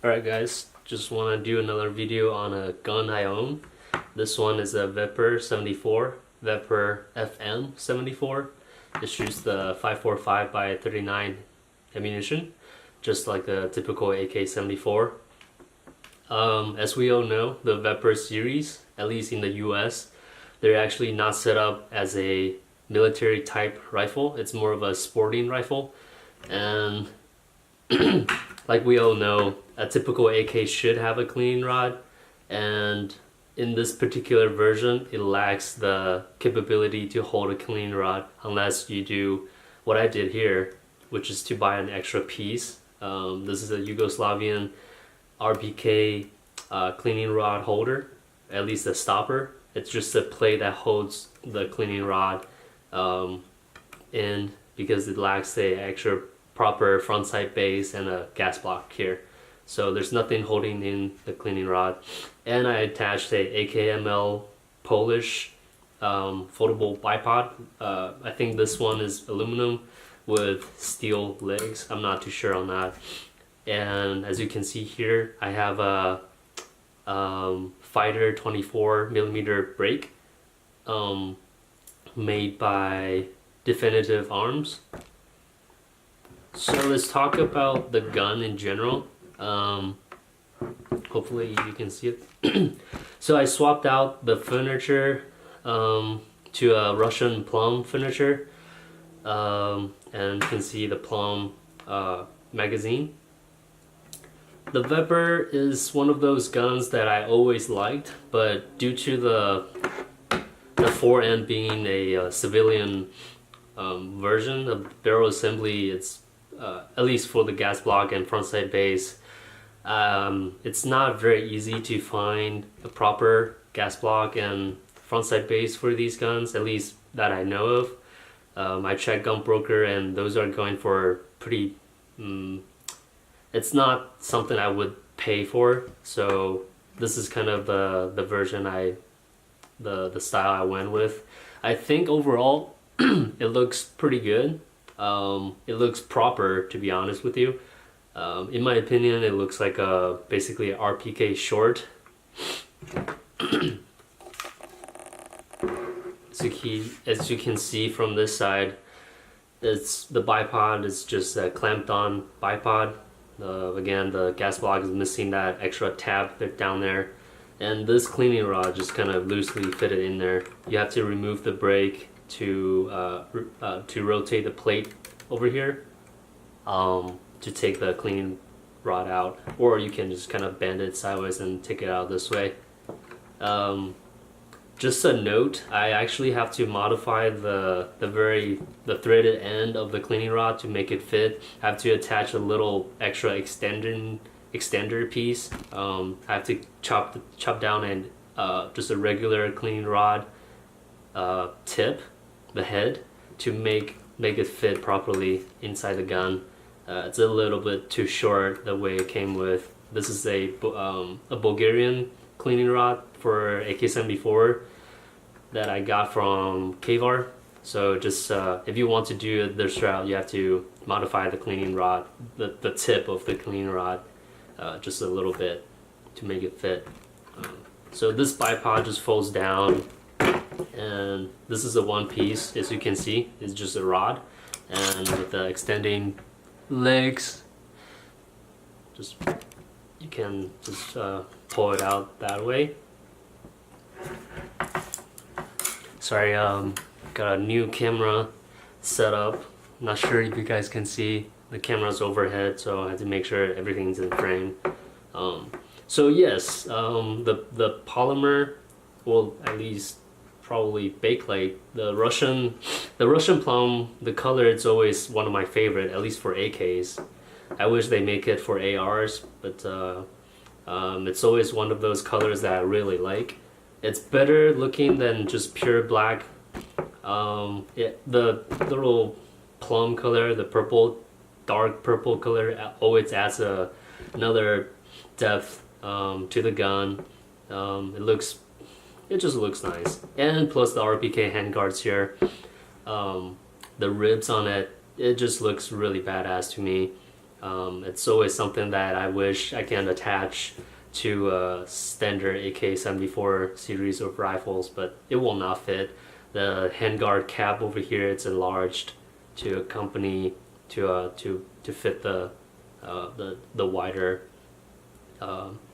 Alright guys, just want to do another video on a gun I own. This one is a VEPR 74, VEPR FM-74. It shoots the 545 by 39 ammunition, just like a typical AK-74. As we all know, the VEPR series, at least in the US, they're actually not set up as a military type rifle. It's more of a sporting rifle, and like we all know, a typical AK should have a cleaning rod, and in this particular version it lacks the capability to hold a cleaning rod unless you do what I did here, which is to buy an extra piece. This is a Yugoslavian RPK cleaning rod holder, at least a stopper. It's just a plate that holds the cleaning rod in, because it lacks the extra proper front side base and a gas block here. So there's nothing holding in the cleaning rod. And I attached a AKML Polish foldable bipod. I think this one is aluminum with steel legs. I'm not too sure on that. And as you can see here, I have a Fighter 24mm brake made by Definitive Arms. So let's talk about the gun in general. Hopefully you can see it. So I swapped out the furniture to a Russian plum furniture, and you can see the plum magazine. The VEPR is one of those guns that I always liked, but due to the fore end being a civilian version of barrel assembly, it's at least for the gas block and front side base, it's not very easy to find a proper gas block and front side base for these guns, at least that I know of. I checked Gun Broker and those are going for pretty, it's not something I would pay for, so this is kind of the version the style I went with. I think overall it looks pretty good. It looks proper, to be honest with you. In my opinion, it looks like basically an RPK short. As you can see from this side, the bipod is just a clamped on bipod. Again, the gas block is missing that extra tab down there, and this cleaning rod just kind of loosely fitted in there. You have to remove the brake to rotate the plate over here to take the cleaning rod out, or you can just kind of bend it sideways and take it out this way. Just a note, I actually have to modify the threaded end of the cleaning rod to make it fit. I have to attach a little extra extender piece. I have to chop down and just a regular cleaning rod tip, the head, to make it fit properly inside the gun. It's a little bit too short the way it came with. This is a Bulgarian cleaning rod for AK-74 that I got from KVAR. So just if you want to do this route, you have to modify the cleaning rod, the tip of the cleaning rod, just a little bit to make it fit. So this bipod just folds down, and this is a one piece. As you can see, it's just a rod, and with the extending legs, just you can just pull it out that way. Sorry, got a new camera set up. Not sure if you guys can see, the camera's overhead, so I had to make sure everything's in frame. So yes, the polymer will at least probably bakelite. The Russian plum, the color, it's always one of my favorite, at least for AKs. I wish they make it for ARs, but it's always one of those colors that I really like. It's better looking than just pure black. The little plum color, the purple, dark purple color, always adds another depth to the gun. It just looks nice. And plus the RPK handguards here, the ribs on it, it just looks really badass to me. It's always something that I wish I can attach to a standard AK-74 series of rifles, but it will not fit. The handguard cap over here, it's enlarged to accompany to fit the wider,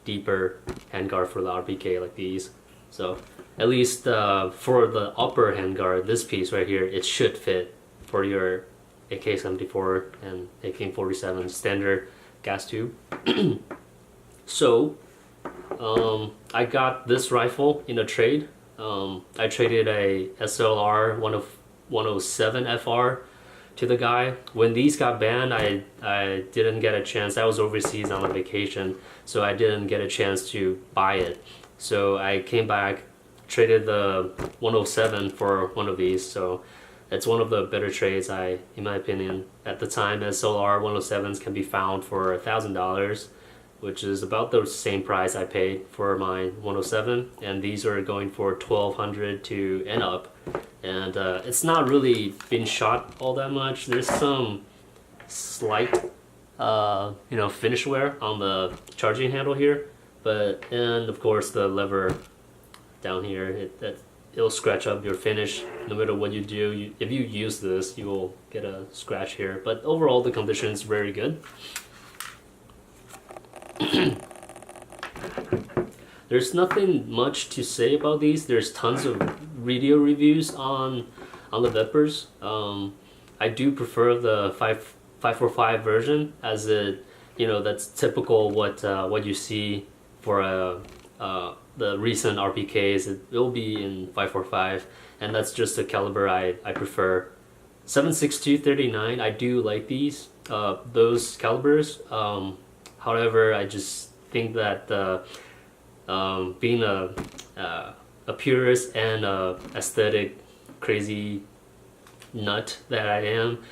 deeper handguard for the RPK like these. So at least for the upper handguard, this piece right here, it should fit for your AK-74 and AK-47 standard gas tube. So I got this rifle in a trade. I traded a SLR 107 FR to the guy. When these got banned, I didn't get a chance. I was overseas on a vacation, so I didn't get a chance to buy it. So I came back, traded the 107 for one of these. So it's one of the better trades, in my opinion. At the time, SLR 107s can be found for $1,000, which is about the same price I paid for my 107, and these are going for $1,200 to and up. And it's not really been shot all that much. There's some slight, finish wear on the charging handle here, and of course the lever down here, it'll scratch up your finish no matter what you do. If you use this, you will get a scratch here. But overall, the condition is very good. There's nothing much to say about these. There's tons of video reviews on the VEPRs. I do prefer the 545 version, as that's typical what you see for the recent RPKs. It will be in 545, and that's just the caliber I prefer. 7.62-39, I do like those calibers. However, I just think that being a purist and a aesthetic crazy nut that I am,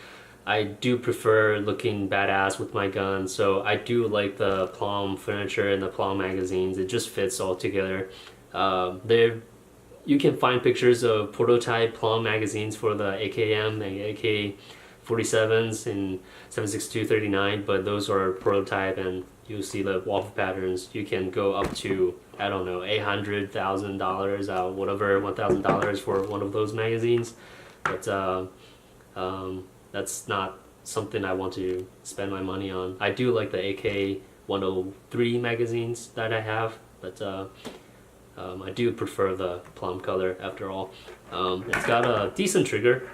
I do prefer looking badass with my gun. So I do like the Plum furniture and the Plum magazines. It just fits all together. You can find pictures of prototype Plum magazines for the AKM and AK-47s in 7.62-39, but those are prototype, and you'll see the waffle patterns. You can go up to, I don't know, $800,000, whatever, $1,000 for one of those magazines. But that's not something I want to spend my money on. I do like the AK-103 magazines that I have, but I do prefer the plum color after all. It's got a decent trigger.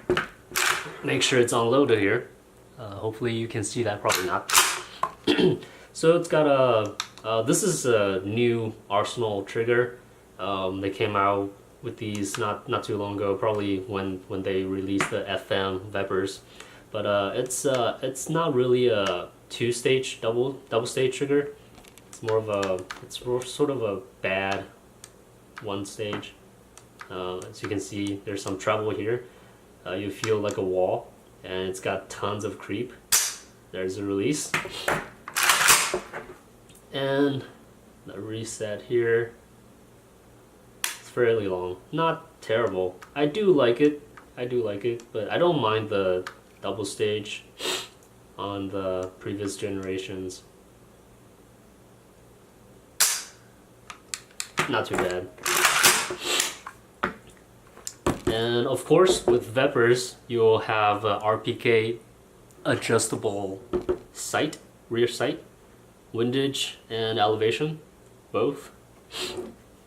Make sure it's unloaded here. Hopefully you can see that, probably not. So it's got this is a new Arsenal trigger. They came out with these not too long ago, probably when they released the FM VEPRs. But it's not really a two-stage double stage trigger. It's sort of a bad one stage. As you can see, there's some treble here. You feel like a wall, and it's got tons of creep. There's a release, and the reset here. It's fairly long, not terrible. I do like it, but I don't mind the double stage on the previous generations. Not too bad. And of course, with VEPRs, you'll have RPK adjustable sight, rear sight, windage and elevation, both.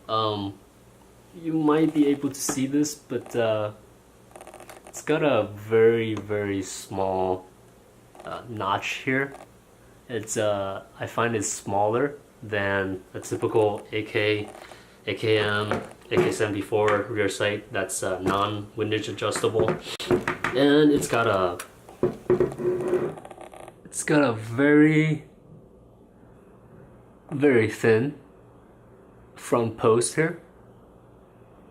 You might be able to see this, but it's got a very small notch here. I find it smaller than a typical AKM, AK-74 rear sight that's non-windage adjustable, and it's got a very thin front post here,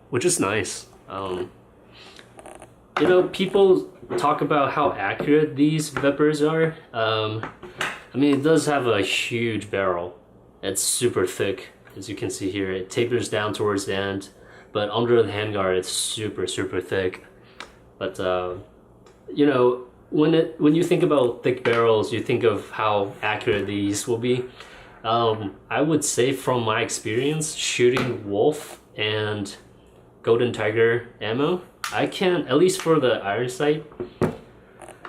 which is nice. People talk about how accurate these VEPRs are. I mean, it does have a huge barrel. It's super thick, as you can see here. It tapers down towards the end, but under the handguard, it's super thick. But when you think about thick barrels, you think of how accurate these will be. I would say from my experience shooting Wolf and Golden Tiger ammo, I can, at least for the iron sight,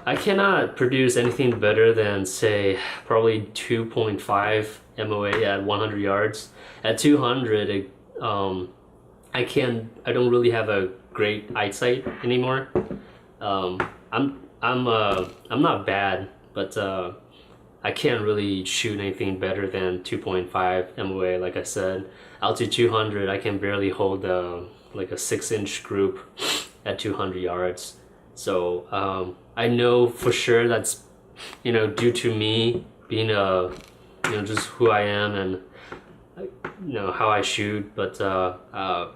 I cannot produce anything better than, say, probably 2.5 MOA at 100 yards. At 200, I don't really have a great eyesight anymore. I'm not bad, but I can't really shoot anything better than 2.5 MOA. Like I said, out to 200, I can barely hold like a 6-inch group at 200 yards. So I know for sure that's due to me being just who I am and how I shoot. But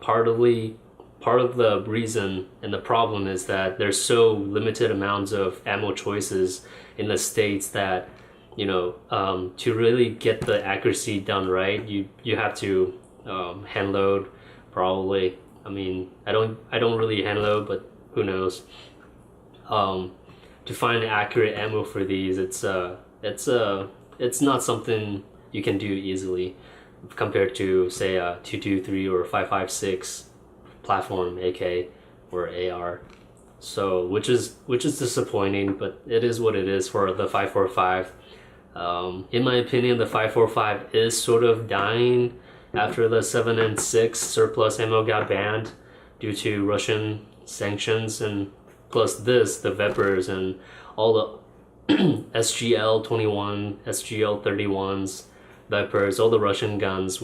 part of the reason and the problem is that there's so limited amounts of ammo choices in the States that to really get the accuracy done right, you have to hand load probably. I mean, I don't really hand load, but who knows? To find accurate ammo for these, it's not something you can do easily compared to, say, a 223 or 5.56 platform AK or AR. So which is disappointing, but it is what it is for the 5.45. In my opinion, the 5.45 is sort of dying after the 7.6 surplus ammo got banned due to Russian sanctions, and plus the VEPRs and all the SGL 21, SGL 31s, VEPRs, all the Russian guns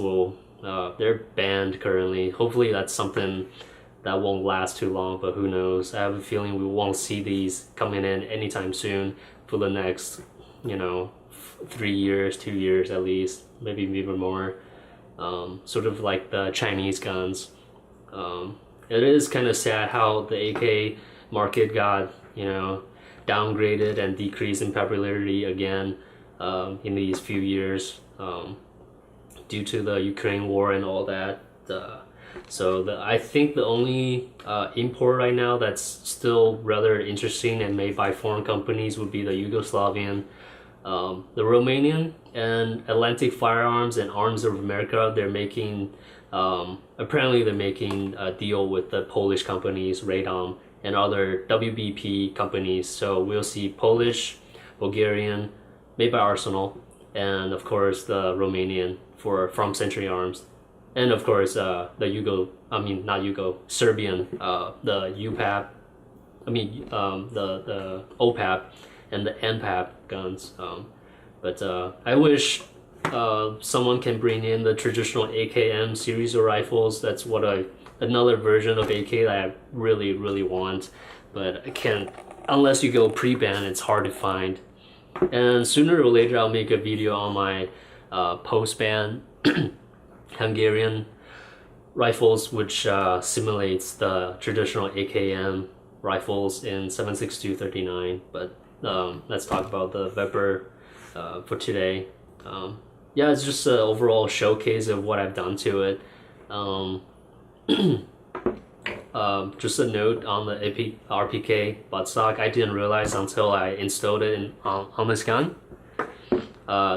they're banned currently. Hopefully that's something that won't last too long, but who knows? I have a feeling we won't see these coming in anytime soon for the next 3 years, 2 years at least, maybe even more. Sort of like the Chinese guns. It is kind of sad how the AK market got downgraded and decreased in popularity again in these few years due to the Ukraine war and all that. I think the only import right now that's still rather interesting and made by foreign companies would be the Yugoslavian, the Romanian and Atlantic Firearms and Arms of America. They're making apparently they're making a deal with the Polish companies Radom and other WBP companies. So we'll see Polish, Bulgarian, made by Arsenal, and of course the Romanian from Century Arms, and of course the Serbian, the UPAP, the OPAP and the NPAP guns. But I wish someone can bring in the traditional AKM series of rifles. That's what another version of AK that I really, really want, but I can't, unless you go pre-ban, it's hard to find. And sooner or later I'll make a video on my post-ban Hungarian rifles, which simulates the traditional AKM rifles in 7.62-39. But let's talk about the VEPR for today. Yeah, it's just an overall showcase of what I've done to it. Just a note on the RPK buttstock, I didn't realize until I installed it on this gun.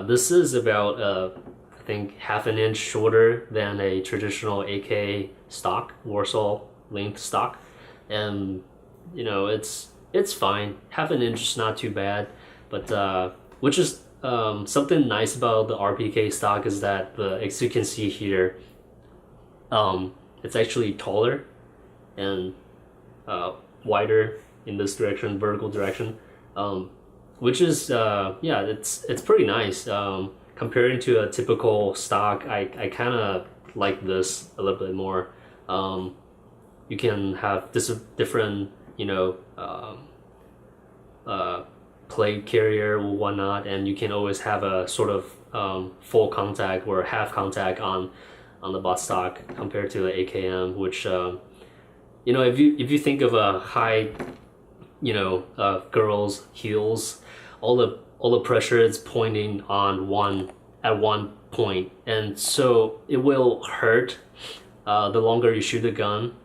This is about I think half an inch shorter than a traditional AK stock, Warsaw length stock, and it's fine. Half an inch is not too bad, but which is something nice about the RPK stock is that as you can see here, it's actually taller and wider in this direction, vertical direction, which is it's pretty nice. Comparing to a typical stock, I kind of like this a little bit more. You can have different plate carrier or whatnot, and you can always have a sort of full contact or half contact on the buttstock compared to the AKM, which if you think of a high girl's heels, all the pressure is pointing on one point, and so it will hurt the longer you shoot the gun.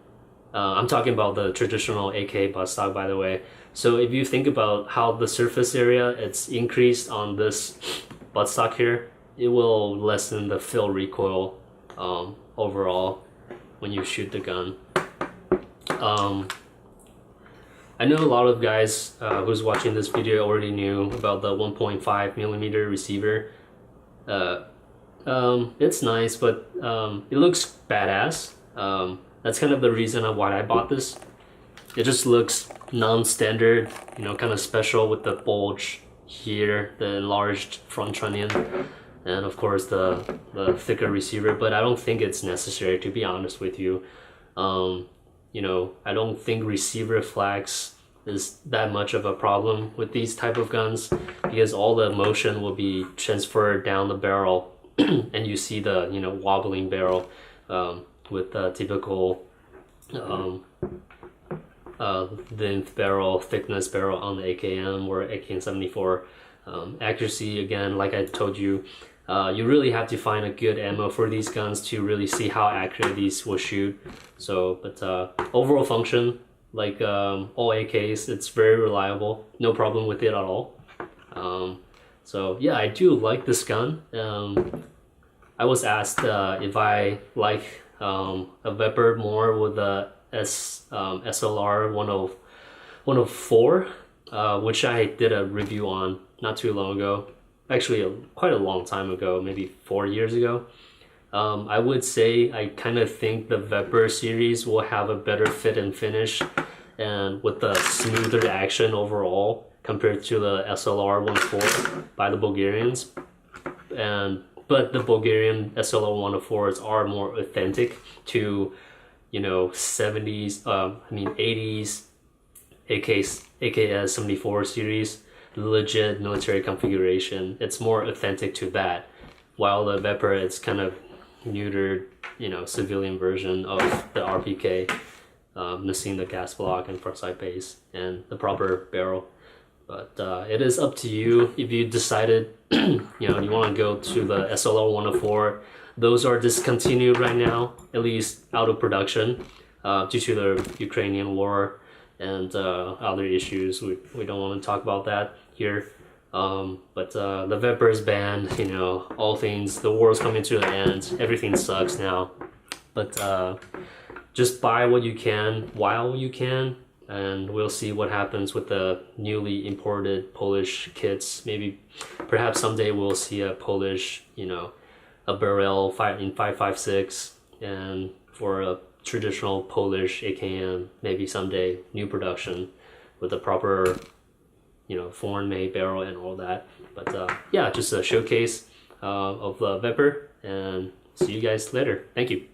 I'm talking about the traditional AK buttstock, by the way. So if you think about how the surface area it's increased on this buttstock here, it will lessen the fill recoil overall when you shoot the gun. I know a lot of guys who's watching this video already knew about the 1.5mm receiver. It's nice, but it looks badass. That's kind of the reason of why I bought this. It just looks non-standard, you know, kind of special with the bulge here, the enlarged front trunnion, and of course the thicker receiver. But I don't think it's necessary, to be honest with you. You know, I don't think receiver flags is that much of a problem with these type of guns, because all the motion will be transferred down the barrel and you see the, you know, wobbling barrel with the typical length barrel, thickness barrel on the AKM or AKM74. Accuracy, again, like I told you, you really have to find a good ammo for these guns to really see how accurate these will shoot. So, but overall function, like all AKs, it's very reliable, no problem with it at all. So yeah, I do like this gun. I was asked if I like a VEPR more with the SLR 104, which I did a review on not too long ago. Actually, quite a long time ago, maybe 4 years ago. I would say I kind of think the VEPR series will have a better fit and finish, and with the smoother action overall compared to the SLR 104 by the Bulgarians. But the Bulgarian SLR 104s are more authentic to, you know, 80s AKS 74 series, legit military configuration. It's more authentic to that, while the VEPR, it's kind of neutered, you know, civilian version of the RPK, missing the gas block and frontside base and the proper barrel. But it is up to you if you decided you know, you want to go to the SLR 104. Those are discontinued right now, at least out of production, due to the Ukrainian war and other issues. We don't want to talk about that here. But the VEPR is banned, you know, all things, the war is coming to an end, everything sucks now. But just buy what you can while you can, and we'll see what happens with the newly imported Polish kits. Maybe, perhaps someday we'll see a Polish, you know, a barrel in 5.56, and for a traditional Polish AKM, maybe someday new production with a proper, you know, foreign-made barrel and all that. But yeah, just a showcase of the VEPR, and see you guys later. Thank you.